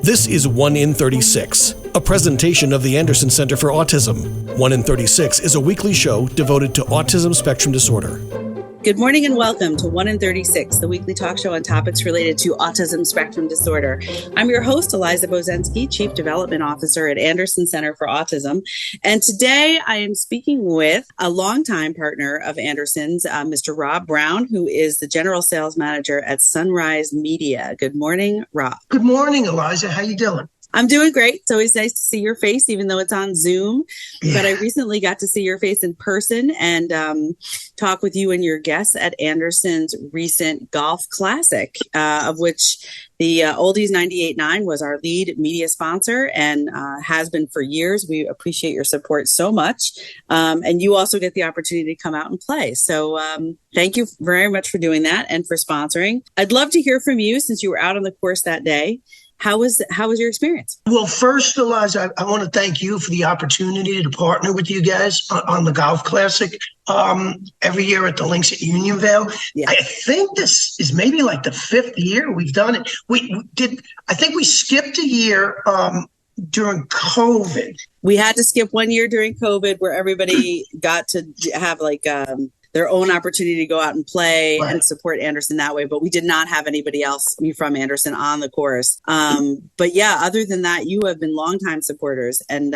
This is 1 in 36, a presentation of the Anderson Center for Autism. 1 in 36 is a weekly show devoted to autism spectrum disorder. Good morning and welcome to 1 in 36, the weekly talk show on topics related to autism spectrum disorder. I'm your host, Eliza Bozensky, Chief Development Officer at Anderson Center for Autism. And today I am speaking with a longtime partner of Anderson's, Mr. Rob Brown, who is the General Sales Manager at Sunrise Media. Good morning, Rob. Good morning, Eliza. How you doing? I'm doing great. It's always nice to see your face, even though it's on Zoom. But I recently got to see your face in person and talk with you and your guests at Anderson's recent Golf Classic, of which the Oldies 98.9 was our lead media sponsor and has been for years. We appreciate your support so much. And you also get the opportunity to come out and play. So thank you very much for doing that and for sponsoring. I'd love to hear from you since you were out on the course that day. How was your experience? Well, first, Eliza, I want to thank you for the opportunity to partner with you guys on the Golf Classic every year at the Links at Unionville. Yeah. I think this is maybe like the fifth year we've done it. I think we skipped a year during COVID. We had to skip 1 year during COVID where everybody got to have their own opportunity to go out and play and support Anderson that way. But we did not have anybody else from Anderson on the course. But yeah, other than that, you have been longtime supporters. And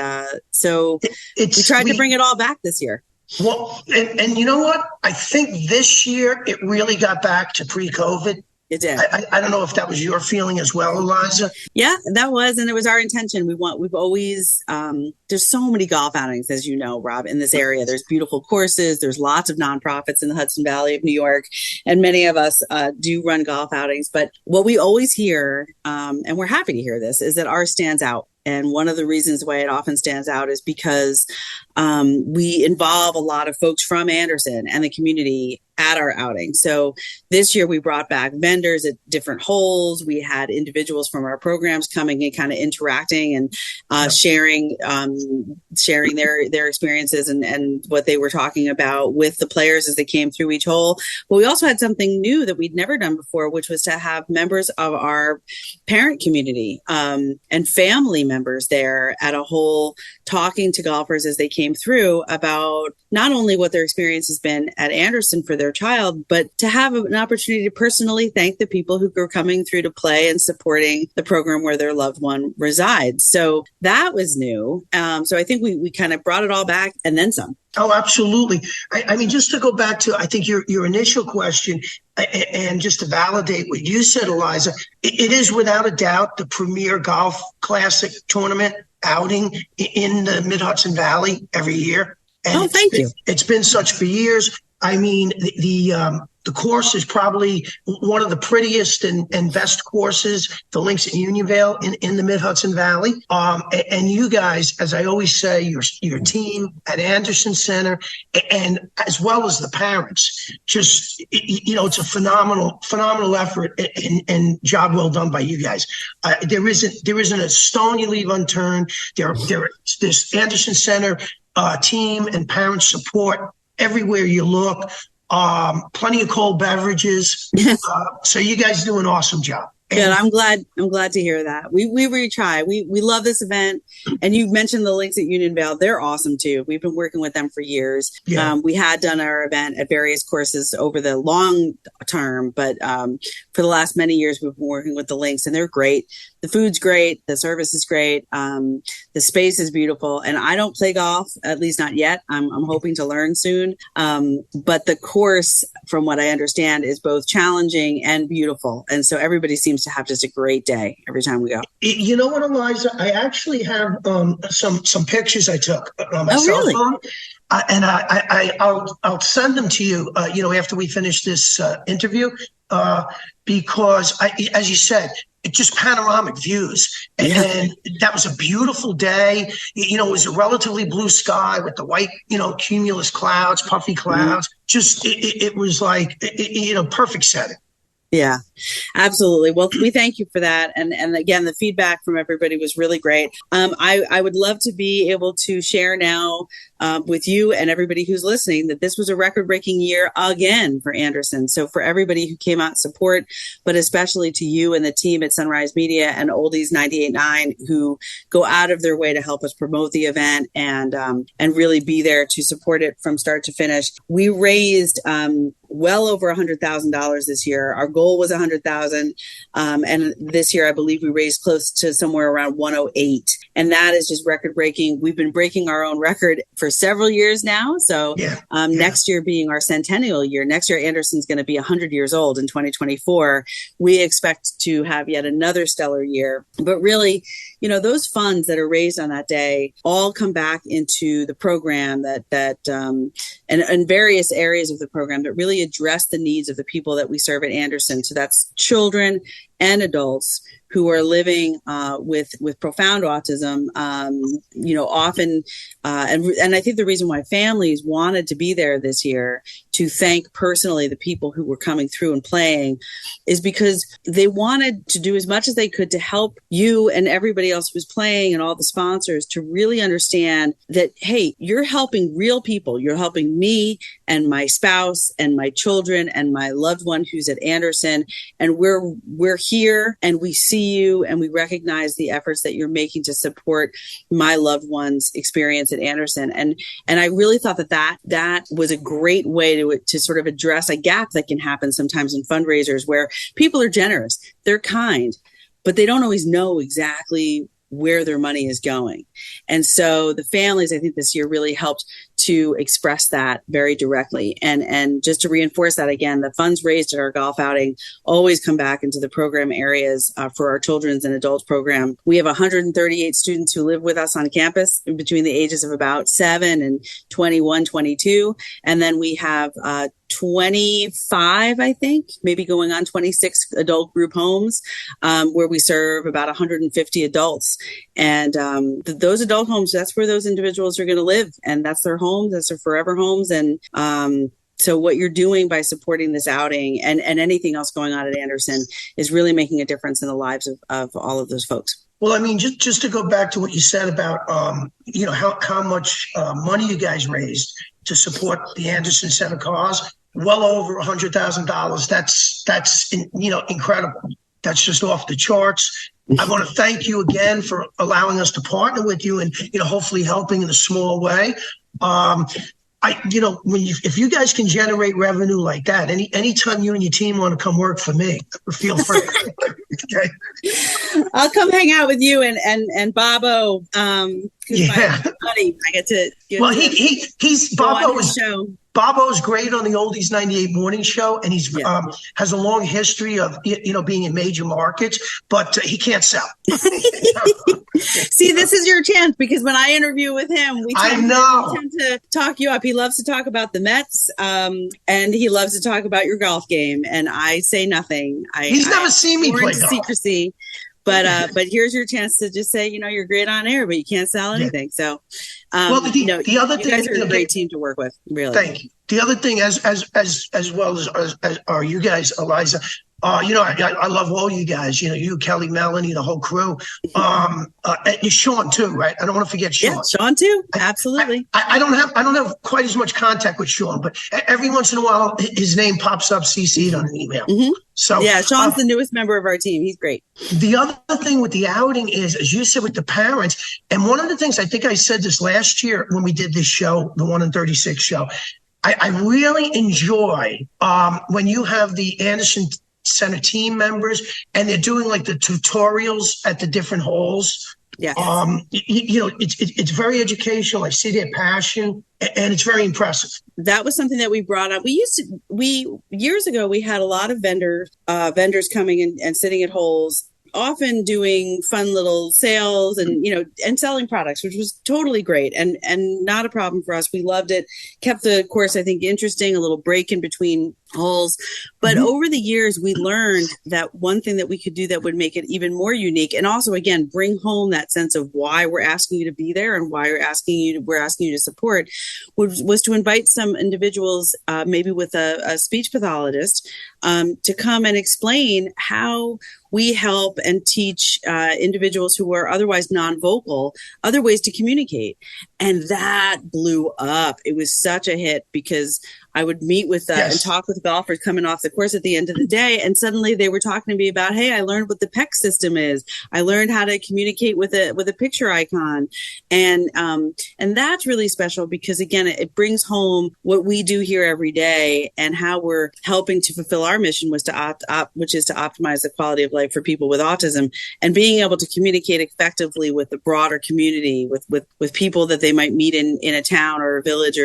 so we tried to bring it all back this year. Well, and you know what? I think this year it really got back to pre-COVID. It did. I don't know if that was your feeling as well, Eliza. Yeah, that was, and it was our intention. We've always, there's so many golf outings, as you know, Rob, in this area. There's beautiful courses. There's lots of nonprofits in the Hudson Valley of New York, and many of us do run golf outings. But what we always hear, and we're happy to hear this, is that ours stands out. And one of the reasons why it often stands out is because we involve a lot of folks from Anderson and the community at our outing. So this year we brought back vendors at different holes. We had individuals from our programs coming and kind of interacting and sharing their experiences and what they were talking about with the players as they came through each hole. But we also had something new that we'd never done before, which was to have members of our parent community and family members there at a hole talking to golfers as they came through about not only what their experience has been at Anderson for their child, but to have an opportunity to personally thank the people who are coming through to play and supporting the program where their loved one resides. So that was new. So I think we kind of brought it all back and then some. Oh, absolutely. I mean, just to go back to, I think your initial question, and just to validate what you said, Eliza, it is without a doubt the premier Golf Classic tournament outing in the Mid-Hudson Valley every year. And thank you. It's been such for years. I mean, the course is probably one of the prettiest and best courses, the Links at Unionville in the Mid-Hudson Valley. And you guys, as I always say, your team at Anderson Center, and as well as the parents, just, it's a phenomenal effort and job well done by you guys. There isn't a stone you leave unturned. There's Anderson Center team and parent support everywhere you look. Plenty of cold beverages. So you guys do an awesome job. Good. I'm glad to hear that. We really try. We love this event. And you mentioned the Links at Unionville. They're awesome too. We've been working with them for years. Yeah. We had done our event at various courses over the long term, but for the last many years, we've been working with the Links, and they're great. The food's great. The service is great. The space is beautiful. And I don't play golf, at least not yet. I'm hoping to learn soon. But the course, from what I understand, is both challenging and beautiful. And so everybody seems to have just a great day every time we go. You know what, Eliza? I actually have some pictures I took on my cell phone. And I'll send them to you, after we finish this interview, because as you said, it's just panoramic views. And that was a beautiful day. It was a relatively blue sky with the white, cumulus clouds, puffy clouds. Just, it was like, perfect setting. Yeah, absolutely. Well, we thank you for that. And again, the feedback from everybody was really great. I would love to be able to share now with you and everybody who's listening that this was a record-breaking year again for Anderson. So for everybody who came out and support, but especially to you and the team at Sunrise Media and Oldies 98.9 who go out of their way to help us promote the event and really be there to support it from start to finish. We raised well over $100,000 this year. Our goal was $100,000. And this year, I believe we raised close to somewhere around 108. And that is just record breaking. We've been breaking our own record for several years now. So next year being our centennial year, next year, Anderson's going to be 100 years old in 2024. We expect to have yet another stellar year. But really, you know, those funds that are raised on that day all come back into the program and various areas of the program that really address the needs of the people that we serve at Anderson. So that's children and adults who are living with profound autism, often. And I think the reason why families wanted to be there this year to thank personally the people who were coming through and playing is because they wanted to do as much as they could to help you and everybody else who was playing and all the sponsors to really understand that, hey, you're helping real people. You're helping me and my spouse and my children and my loved one who's at Anderson. And we're here and we see you and we recognize the efforts that you're making to support my loved one's experience at Anderson. And I really thought that was a great way to sort of address a gap that can happen sometimes in fundraisers where people are generous, they're kind, but they don't always know exactly where their money is going. And so the families, I think this year really helped to express that very directly. And just to reinforce that again, the funds raised at our golf outing always come back into the program areas for our children's and adults program. We have 138 students who live with us on campus between the ages of about 7 and 21, 22. And then we have 25, I think, maybe going on 26 adult group homes where we serve about 150 adults. And those adult homes, that's where those individuals are going to live. And that's their homes, that's their forever homes. And so what you're doing by supporting this outing and anything else going on at Anderson is really making a difference in the lives of all of those folks. Well, I mean, just to go back to what you said about, how much money you guys raised to support the Anderson Center cause, well over $100,000. That's incredible. That's just off the charts. I want to thank you again for allowing us to partner with you and, hopefully helping in a small way. If you guys can generate revenue like that, anytime you and your team want to come work for me, feel free. Okay. I'll come hang out with you and Bobo. My buddy. I get to. He's Bobo is show. Bobo's great on the Oldies 98 morning show, and he's has a long history of being in major markets, but he can't sell. See, this is your chance because when I interview with him, we tend to talk you up. He loves to talk about the Mets, and he loves to talk about your golf game, and I say nothing. He's never seen me play golf. Secrecy. But here's your chance to just say, you're great on air, but you can't sell anything. So, the other thing, you guys are a great team to work with. Really. Thank you. The other thing, as well as are you guys, Eliza. I love all you guys. You, Kelly, Melanie, the whole crew. And Sean too, right? I don't want to forget Sean. Yeah, Sean too. Absolutely. I don't have quite as much contact with Sean, but every once in a while his name pops up CC'd on an email. Mm-hmm. So yeah, Sean's the newest member of our team. He's great. The other thing with the outing is, as you said, with the parents, and one of the things I think I said this last year when we did this show, the 1 in 36 show, I really enjoy when you have the Anderson Center team members and they're doing like the tutorials at the different holes. Yeah. It's very educational. I see their passion and it's very impressive. That was something that we brought up. Years ago, we had a lot of vendors coming and sitting at holes, often doing fun little sales and selling products, which was totally great and not a problem for us. We loved it. Kept the course, I think, interesting, a little break in between holes. But over the years, we learned that one thing that we could do that would make it even more unique, and also, again, bring home that sense of why we're asking you to be there and why we're asking you to support, was to invite some individuals, maybe with a speech pathologist, to come and explain how we help and teach individuals who are otherwise non-vocal other ways to communicate. And that blew up. It was such a hit because I would meet with and talk with golfers coming off the course at the end of the day. And suddenly they were talking to me about, hey, I learned what the PEC system is. I learned how to communicate with a picture icon. And that's really special because, again, it brings home what we do here every day and how we're helping to fulfill our mission, which is to optimize the quality of life for people with autism, and being able to communicate effectively with the broader community, with people that they might meet in a town or a village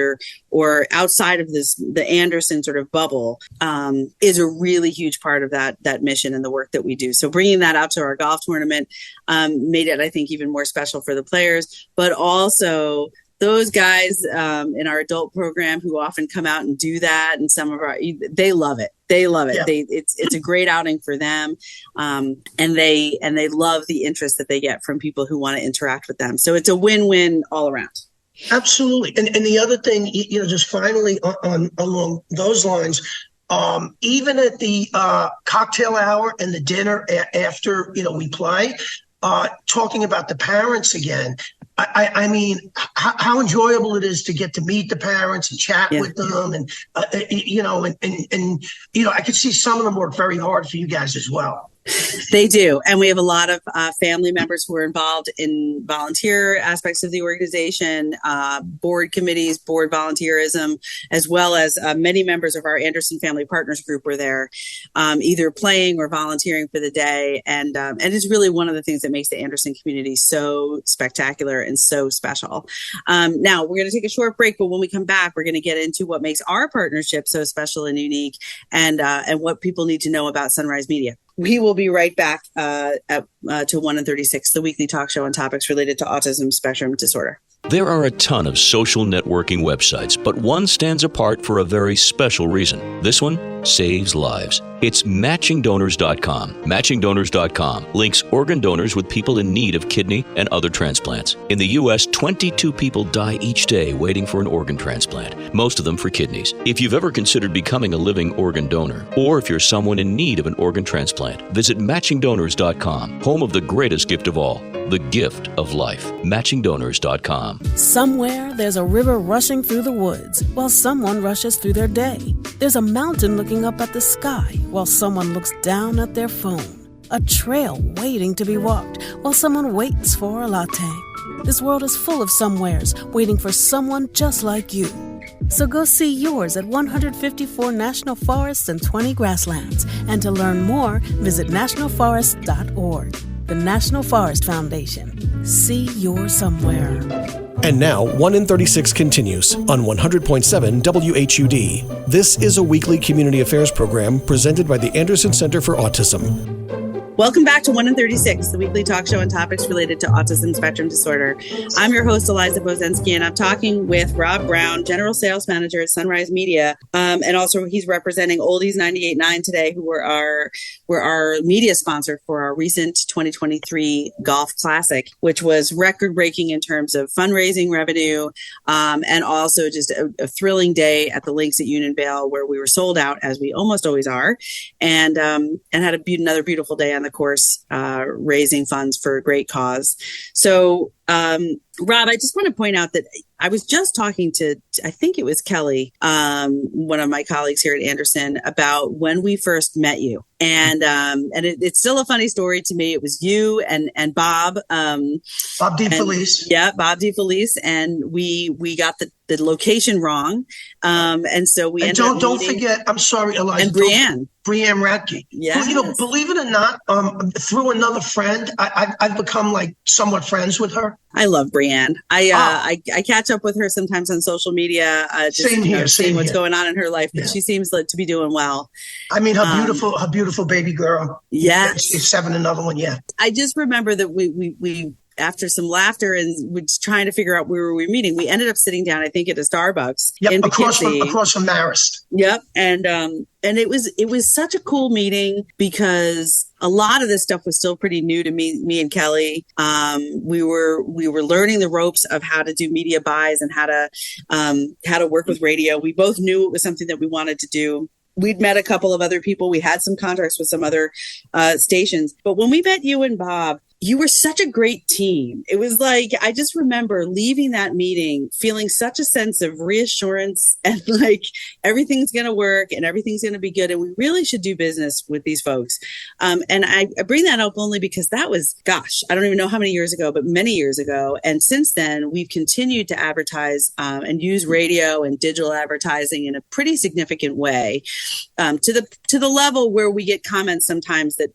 or outside of the Anderson sort of bubble, is a really huge part of that mission and the work that we do. So bringing that out to our golf tournament made it, I think, even more special for the players, but also those guys in our adult program who often come out and do that, and they love it. They love it. Yeah. It's a great outing for them, and they love the interest that they get from people who want to interact with them. So it's a win-win all around. Absolutely. And the other thing, just finally along those lines, even at the cocktail hour and the dinner after, we play, talking about the parents again, I mean, how enjoyable it is to get to meet the parents and chat with them. And, I could see some of them work very hard for you guys as well. They do. And we have a lot of family members who are involved in volunteer aspects of the organization, board committees, board volunteerism, as well as many members of our Anderson Family Partners group were there, either playing or volunteering for the day. And it's really one of the things that makes the Anderson community so spectacular and so special. Now, we're going to take a short break, but when we come back, we're going to get into what makes our partnership so special and unique, and what people need to know about Sunrise Media. We will be right back to 1 in 36, the weekly talk show on topics related to autism spectrum disorder. There are a ton of social networking websites, but one stands apart for a very special reason. This one saves lives. It's MatchingDonors.com. MatchingDonors.com links organ donors with people in need of kidney and other transplants. In the U.S., 22 people die each day waiting for an organ transplant, most of them for kidneys. If you've ever considered becoming a living organ donor, or if you're someone in need of an organ transplant, visit MatchingDonors.com, home of the greatest gift of all, the gift of life. MatchingDonors.com. Somewhere there's a river rushing through the woods while someone rushes through their day. There's a mountain looking up at the sky while someone looks down at their phone. A trail waiting to be walked while someone waits for a latte. This world is full of somewheres waiting for someone just like you. So go see yours at 154 national forests and 20 grasslands. And to learn more, visit nationalforest.org. The National Forest Foundation. See your somewhere. And now, 1 in 36 continues on 100.7 WHUD. This is a weekly community affairs program presented by the Anderson Center for Autism. Welcome back to 1 in 36, the weekly talk show on topics related to autism spectrum disorder. I'm your host, Eliza Bozensky, and I'm talking with Rob Brown, General Sales Manager at Sunrise Media. And also he's representing Oldies 98.9 today, who were our media sponsor for our recent 2023 Golf Classic, which was record-breaking in terms of fundraising revenue, and also just a thrilling day at the links at Unionvale, where we were sold out, as we almost always are, and had another beautiful day on the course, raising funds for a great cause. So, Rob, I just want to point out that I was just talking to, I think it was Kelly, one of my colleagues here at Anderson, about when we first met you. And it's still a funny story to me. It was you and Bob. Bob DeFelice. Yeah, Bob DeFelice. And we got the location wrong. And so we ended up don't forget, I'm sorry, Eliza. And Brianne Radke. Yeah. Well, believe it or not, through another friend, I've become like somewhat friends with her. I love Brianne. I catch up with her sometimes on social media, seeing what's going on in her life, but she seems to be doing well. I mean, her beautiful baby girl. Yes. She's 7, another one. Yeah. I just remember that we after some laughter and was trying to figure out where we were meeting, we ended up sitting down, I think, at a Starbucks. Yep, across from Marist. Yep. And it was such a cool meeting because a lot of this stuff was still pretty new to me and Kelly. We were learning the ropes of how to do media buys and how to work with radio. We both knew it was something that we wanted to do. We'd met a couple of other people. We had some contracts with some other stations. But when we met you and Bob, you were such a great team. It was like, I just remember leaving that meeting feeling such a sense of reassurance and like everything's going to work and everything's going to be good. And we really should do business with these folks. And I bring that up only because that was, gosh, I don't even know how many years ago, but many years ago. And since then, we've continued to advertise and use radio and digital advertising in a pretty significant way to the level where we get comments sometimes that,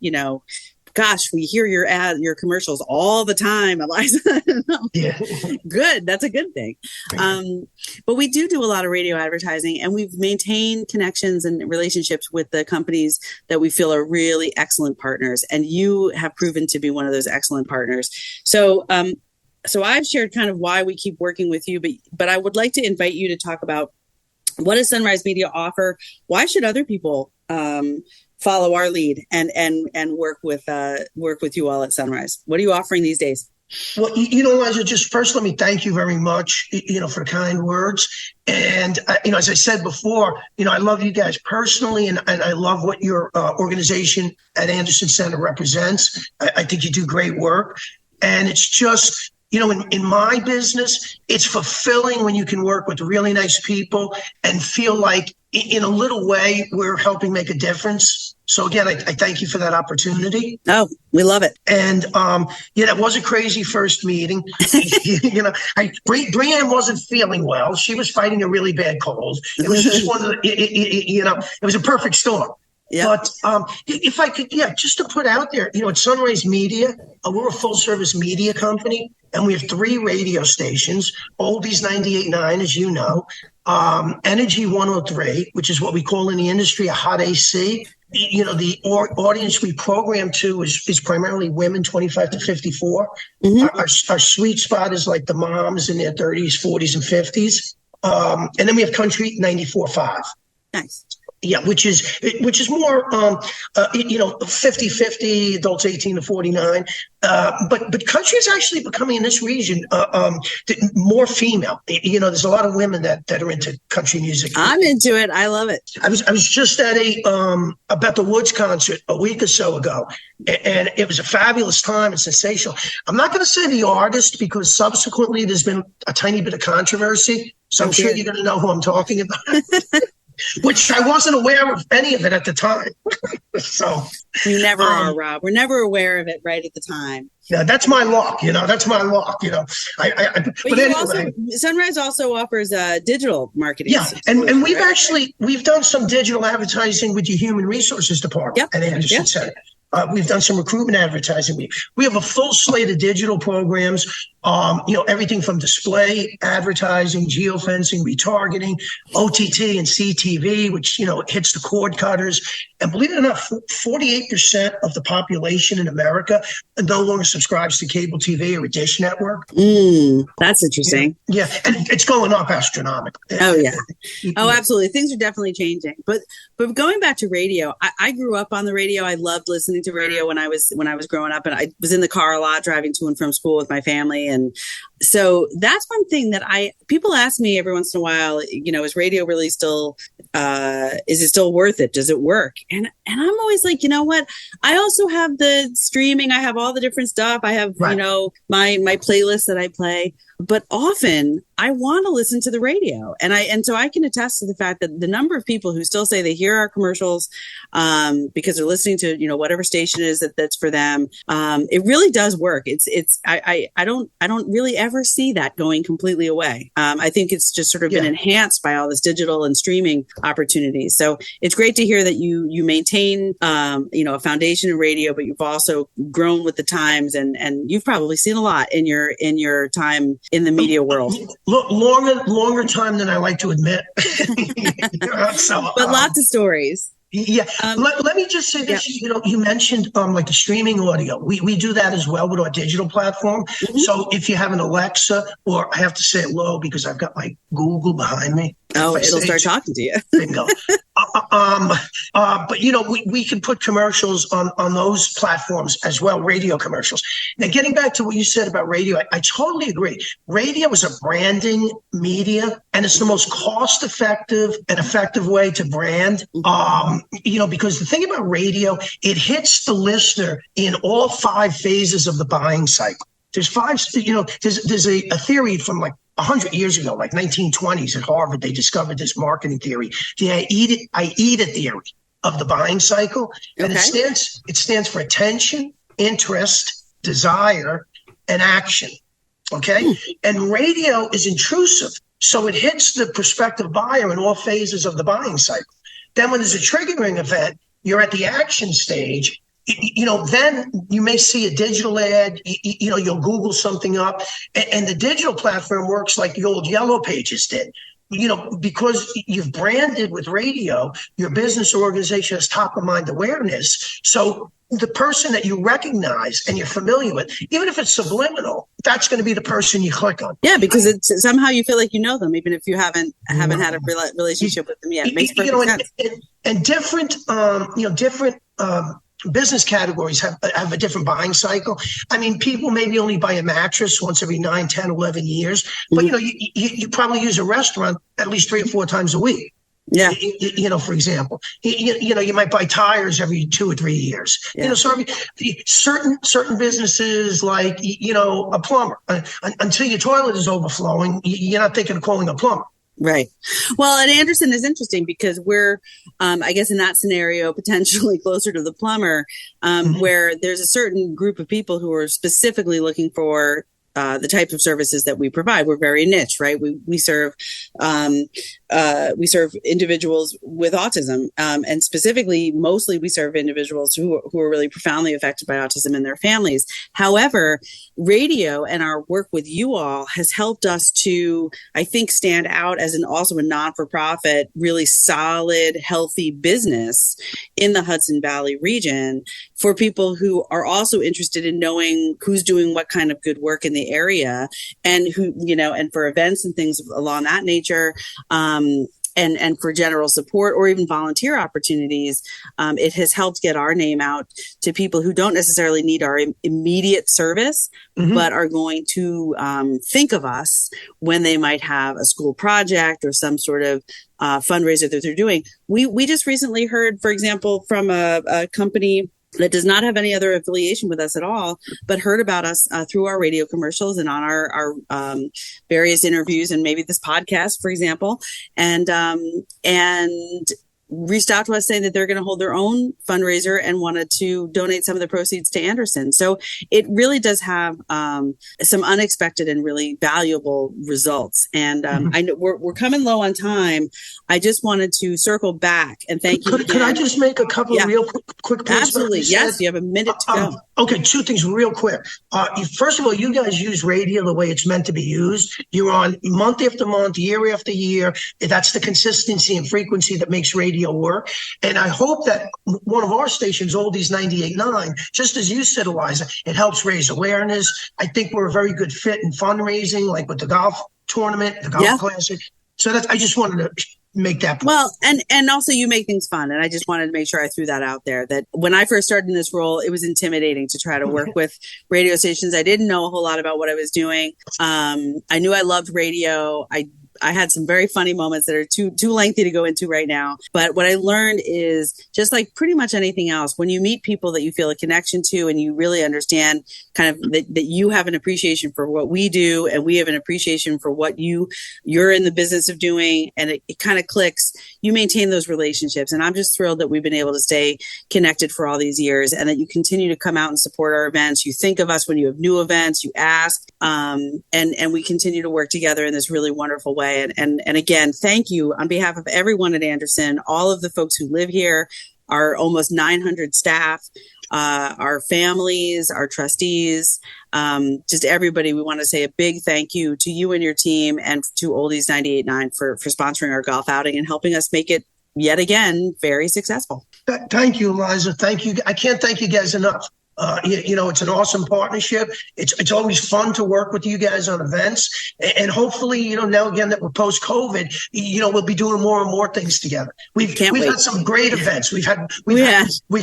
gosh, we hear your commercials all the time, Eliza. Yeah. Good. That's a good thing. But we do a lot of radio advertising, and we've maintained connections and relationships with the companies that we feel are really excellent partners. And you have proven to be one of those excellent partners. So I've shared kind of why we keep working with you, but I would like to invite you to talk about what does Sunrise Media offer? Why should other people follow our lead and work with you all at Sunrise? What are you offering these days? Well, Eliza, just first, let me thank you very much, for the kind words. And, as I said before, I love you guys personally, and I love what your organization at Anderson Center represents. I think you do great work. And it's just, in my business, it's fulfilling when you can work with really nice people and feel like in a little way, we're helping make a difference. So again, I thank you for that opportunity. Oh, we love it. And it was a crazy first meeting. Brianne wasn't feeling well. She was fighting a really bad cold. It was just it was a perfect storm. Yep. But if I could, just to put out there, at Sunrise Media, we're a full service media company, and we have 3 radio stations: Oldies 98.9, as you know, Energy 103, which is what we call in the industry a hot AC. The audience we program to is primarily women 25 to 54. Mm-hmm. Our sweet spot is like the moms in their 30s, 40s, and 50s. And then we have Country 94.5. Nice. Yeah, which is more 50-50, adults 18 to 49. But country is actually becoming in this region more female. There's a lot of women that are into country music. I'm into it. I love it. I was just at a Bethel Woods concert a week or so ago, and it was a fabulous time and sensational. I'm not going to say the artist because subsequently there's been a tiny bit of controversy, so I'm sure you're going to know who I'm talking about. Which I wasn't aware of any of it at the time. So you never are, Rob. We're never aware of it right at the time. Yeah, that's my luck. That's my luck. But anyway, Sunrise also offers digital marketing. Yeah, and we've done some digital advertising with the Human Resources Department at Anderson Center. We've done some recruitment advertising. We have a full slate of digital programs, everything from display advertising, geofencing, retargeting, OTT and CTV, which, hits the cord cutters. And believe it or not, 48% of the population in America no longer subscribes to cable TV or a dish network. That's interesting. Yeah, and it's going up astronomically. Oh, yeah. Oh, absolutely. Things are definitely changing. But going back to radio, I grew up on the radio. I loved listening to radio when I was growing up, and I was in the car a lot driving to and from school with my family. And so that's one thing that people ask me every once in a while, is radio really still, is it still worth it? Does it work? And I'm always like, you know what? I also have the streaming. I have all the different stuff. I have, my playlist that I play. But often I want to listen to the radio. And so I can attest to the fact that the number of people who still say they hear our commercials because they're listening to, whatever station it is that's for them. It really does work. I don't really ever see that going completely away. I think it's just sort of been enhanced by all this digital and streaming opportunities. So it's great to hear that you maintain, a foundation in radio, but you've also grown with the times and you've probably seen a lot in your time in the media world. Longer time than I like to admit. But lots of stories. Yeah. Let me just say this. Yeah. You mentioned like the streaming audio. We do that as well with our digital platform. Mm-hmm. So if you have an Alexa, or I have to say it low because I've got my Google behind me. Oh, it'll start talking to you. Bingo. But we can put commercials on those platforms as well, radio commercials. Now, getting back to what you said about radio, I totally agree. Radio is a branding media, and it's the most cost-effective and effective way to brand. Because the thing about radio, it hits the listener in all 5 phases of the buying cycle. There's 5, there's a theory from like 100 years ago, like 1920s at Harvard, they discovered this marketing theory, the I eat it theory of the buying cycle. And it stands for attention, interest, desire, and action. Okay. And radio is intrusive. So it hits the prospective buyer in all phases of the buying cycle. Then when there's a triggering event, you're at the action stage. Then you may see a digital ad, you'll Google something up, and the digital platform works like the old Yellow Pages did. Because you've branded with radio, your business or organization has top of mind awareness. So the person that you recognize and you're familiar with, even if it's subliminal, that's going to be the person you click on. Yeah, because it's somehow you feel like you know them, even if you haven't had a relationship with them yet. It makes perfect sense. And different, business categories have a different buying cycle. I mean, people maybe only buy a mattress once every 9, 10, 11 years, but you probably use a restaurant at least 3 or 4 times a week. Yeah. For example, you might buy tires every 2 or 3 years. Yeah. So certain businesses, like, a plumber, until your toilet is overflowing, you're not thinking of calling a plumber. Right. Well, and Anderson is interesting because we're, I guess in that scenario, potentially closer to the plumber, where there's a certain group of people who are specifically looking for the types of services that we provide. We're very niche, right? We serve individuals with autism, and specifically, mostly we serve individuals who are really profoundly affected by autism and their families. However, radio and our work with you all has helped us to, I think, stand out as also a non-for-profit, really solid, healthy business in the Hudson Valley region for people who are also interested in knowing who's doing what kind of good work in the area, and who, and for events and things along that nature, and for general support or even volunteer opportunities. It has helped get our name out to people who don't necessarily need our immediate service, but are going to think of us when they might have a school project or some sort of fundraiser that they're doing. We just recently heard, for example, from a company that does not have any other affiliation with us at all, but heard about us through our radio commercials and on our various interviews, and maybe this podcast, for example, and reached out to us saying that they're going to hold their own fundraiser and wanted to donate some of the proceeds to Anderson. So it really does have some unexpected and really valuable results. And I know we're coming low on time. I just wanted to circle back and thank you. Could I just make a couple of real quick points? Absolutely. Yes. You have a minute to go. Okay. 2 things real quick. First of all, you guys use radio the way it's meant to be used. You're on month after month, year after year. That's the consistency and frequency that makes radio work. And I hope that one of our stations, Oldies 98.9, just as you said, Eliza, it helps raise awareness. I think we're a very good fit in fundraising, like with the golf tournament, the golf classic. So I just wanted to make that point. Well, and also you make things fun. And I just wanted to make sure I threw that out there, that when I first started in this role, it was intimidating to try to work with radio stations. I didn't know a whole lot about what I was doing. I knew I loved radio. I had some very funny moments that are too lengthy to go into right now. But what I learned is, just like pretty much anything else, when you meet people that you feel a connection to and you really understand kind of that you have an appreciation for what we do and we have an appreciation for what you're in the business of doing, and it kind of clicks, you maintain those relationships. And I'm just thrilled that we've been able to stay connected for all these years, and that you continue to come out and support our events. You think of us when you have new events, you ask, and we continue to work together in this really wonderful way. And again, thank you on behalf of everyone at Anderson, all of the folks who live here, our almost 900 staff, our families, our trustees, just everybody. We want to say a big thank you to you and your team, and to Oldies 98.9 for sponsoring our golf outing and helping us make it yet again, very successful. Thank you, Eliza. Thank you. I can't thank you guys enough. It's an awesome partnership. It's always fun to work with you guys on events, and hopefully, now again that we're post COVID, we'll be doing more and more things together. We've had some great events. We've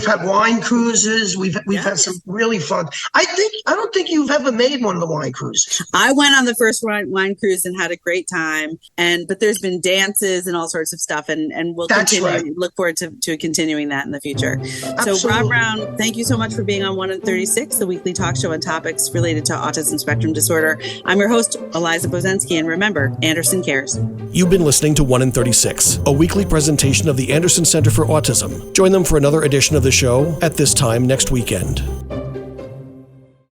had wine cruises. We've had some really fun. I don't think you've ever made one of the wine cruises. I went on the first wine cruise and had a great time. But there's been dances and all sorts of stuff, and we'll continue. Right. Look forward to continuing that in the future. Absolutely. So Rob Brown, thank you so much for being on 1 in 36, the weekly talk show on topics related to autism spectrum disorder. I'm your host, Eliza Bozensky, and remember, Anderson cares. You've been listening to 1 in 36, a weekly presentation of the Anderson Center for Autism. Join them for another edition of the show at this time next weekend.